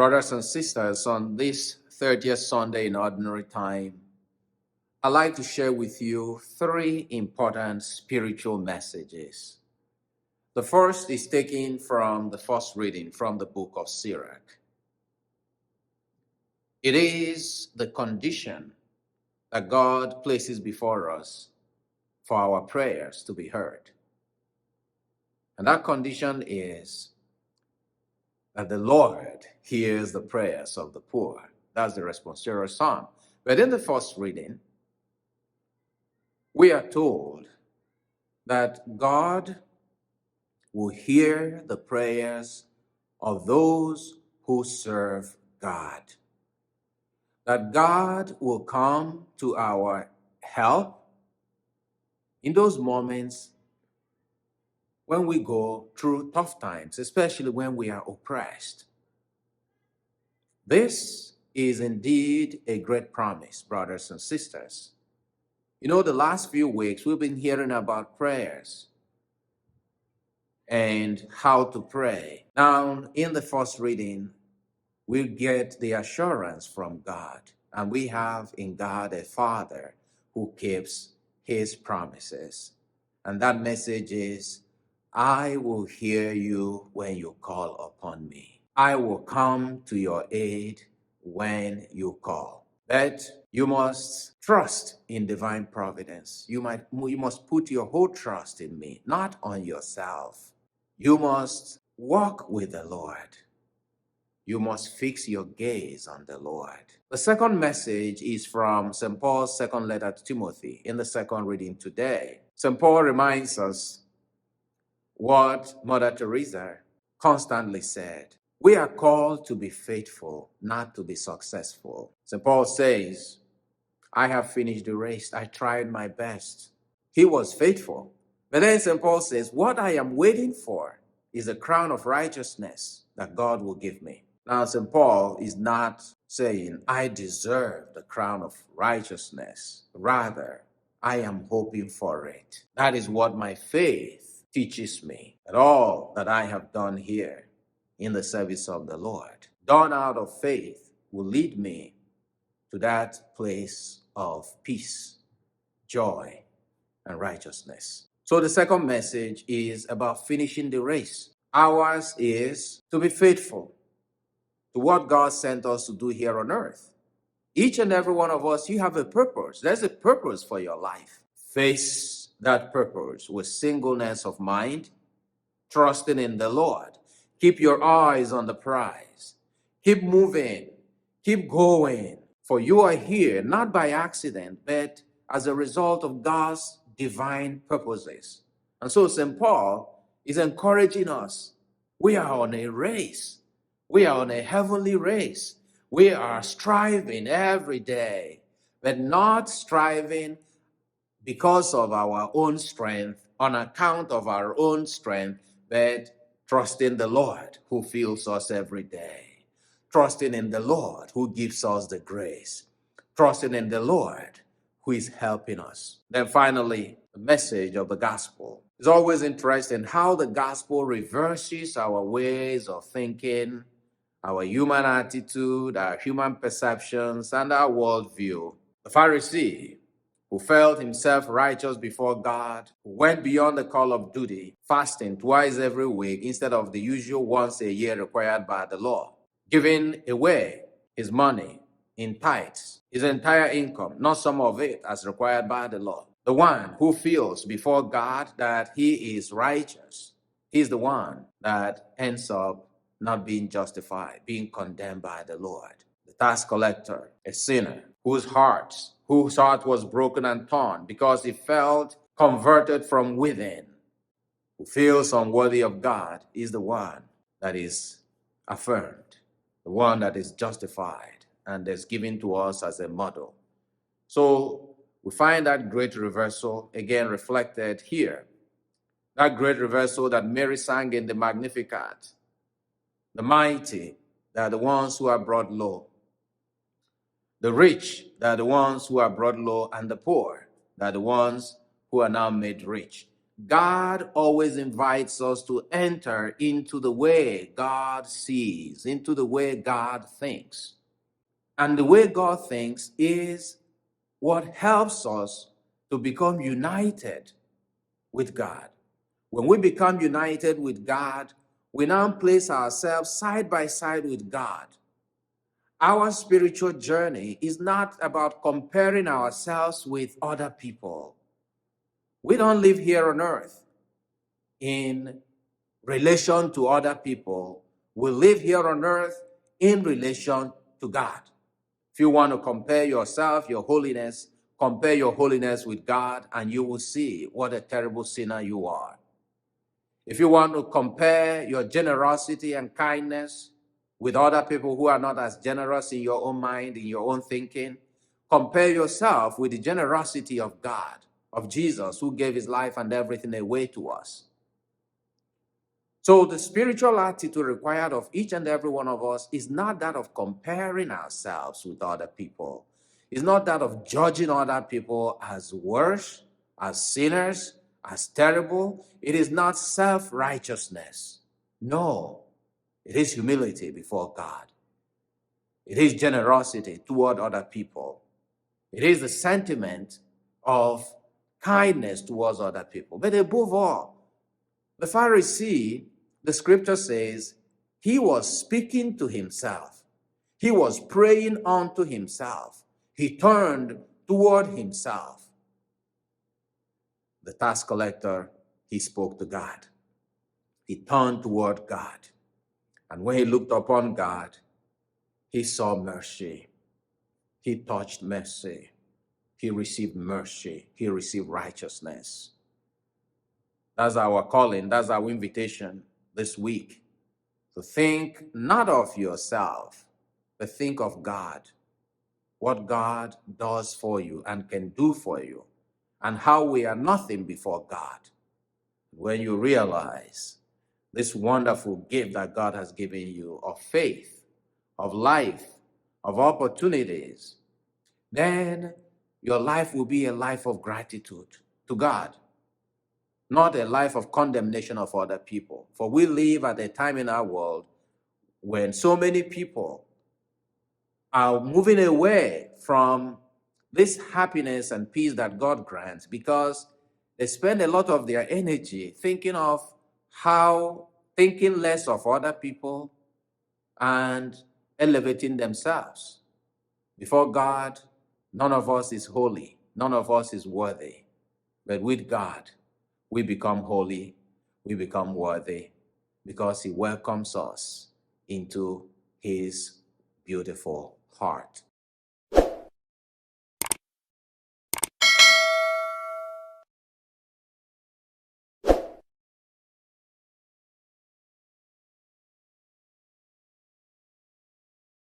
Brothers and sisters, on this 30th Sunday in Ordinary Time, I'd like to share with you three important spiritual messages. The first is taken from the first reading from the book of Sirach. It is the condition that God places before us for our prayers to be heard. And that condition is that the Lord hears the prayers of the poor. That's the responsorial psalm. But in the first reading, we are told that God will hear the prayers of those who serve God. That God will come to our help in those moments when we go through tough times, especially when we are oppressed. This is indeed a great promise, brothers and sisters. You know, the last few weeks we've been hearing about prayers and how to pray. Now, in the first reading, we get the assurance from God, and we have in God a Father who keeps his promises. And that message is, I will hear you when you call upon me. I will come to your aid when you call. But you must trust in divine providence. You must put your whole trust in me, not on yourself. You must walk with the Lord. You must fix your gaze on the Lord. The second message is from St. Paul's second letter to Timothy in the second reading today. St. Paul reminds us what Mother Teresa constantly said. We are called to be faithful, not to be successful. St. Paul says, I have finished the race. I tried my best. He was faithful. But then St. Paul says, what I am waiting for is a crown of righteousness that God will give me. Now, St. Paul is not saying, I deserve the crown of righteousness. Rather, I am hoping for it. That is what my faith teaches me, that all that I have done here in the service of the Lord, done out of faith, will lead me to that place of peace, joy, and righteousness. So the second message is about finishing the race. Ours is to be faithful to what God sent us to do here on earth. Each and every one of us, you have a purpose. There's a purpose for your life. Face that purpose with singleness of mind, trusting in the Lord. Keep your eyes on the prize. Keep moving. Keep going. For you are here not by accident, but as a result of God's divine purposes. And so St. Paul is encouraging us. We are on a race. We are on a heavenly race. We are striving every day, but not striving because of our own strength, on account of our own strength, but trusting the Lord who fills us every day. Trusting in the Lord who gives us the grace. Trusting in the Lord who is helping us. Then finally, the message of the gospel. It's always interesting how the gospel reverses our ways of thinking, our human attitude, our human perceptions, and our worldview. The Pharisee, who felt himself righteous before God, who went beyond the call of duty, fasting twice every week instead of the usual once a year required by the law, giving away his money in tithes, his entire income, not some of it as required by the law. The one who feels before God that he is righteous, he's the one that ends up not being justified, being condemned by the Lord. The tax collector, a sinner, whose heart was broken and torn because he felt converted from within, who feels unworthy of God, is the one that is affirmed, the one that is justified and is given to us as a model. So we find that great reversal again reflected here. That great reversal that Mary sang in the Magnificat. The mighty, they are the ones who are brought low. The rich, they are the ones who are brought low, and the poor, they are the ones who are now made rich. God always invites us to enter into the way God sees, into the way God thinks. And the way God thinks is what helps us to become united with God. When we become united with God, we now place ourselves side by side with God. Our spiritual journey is not about comparing ourselves with other people. We don't live here on earth in relation to other people. We live here on earth in relation to God. If you want to compare yourself, your holiness, compare your holiness with God, and you will see what a terrible sinner you are. If you want to compare your generosity and kindness with other people who are not as generous in your own mind, in your own thinking, compare yourself with the generosity of God, of Jesus, who gave his life and everything away to us. So the spiritual attitude required of each and every one of us is not that of comparing ourselves with other people. It's not that of judging other people as worse, as sinners, as terrible. It is not self-righteousness. No, it is humility before God. It is generosity toward other people. It is the sentiment of kindness towards other people. But above all, the Pharisee, the scripture says, he was speaking to himself. He was praying unto himself. He turned toward himself. The tax collector, he spoke to God. He turned toward God. And when he looked upon God, he saw mercy. He touched mercy. He received mercy. He received righteousness. That's our calling. That's our invitation this week. To think not of yourself, but think of God. What God does for you and can do for you, and how we are nothing before God. When you realize this wonderful gift that God has given you of faith, of life, of opportunities, then your life will be a life of gratitude to God, not a life of condemnation of other people. For we live at a time in our world when so many people are moving away from this happiness and peace that God grants because they spend a lot of their energy thinking less of other people and elevating themselves. Before God, none of us is holy. None of us is worthy. But with God, we become holy. We become worthy because he welcomes us into his beautiful heart.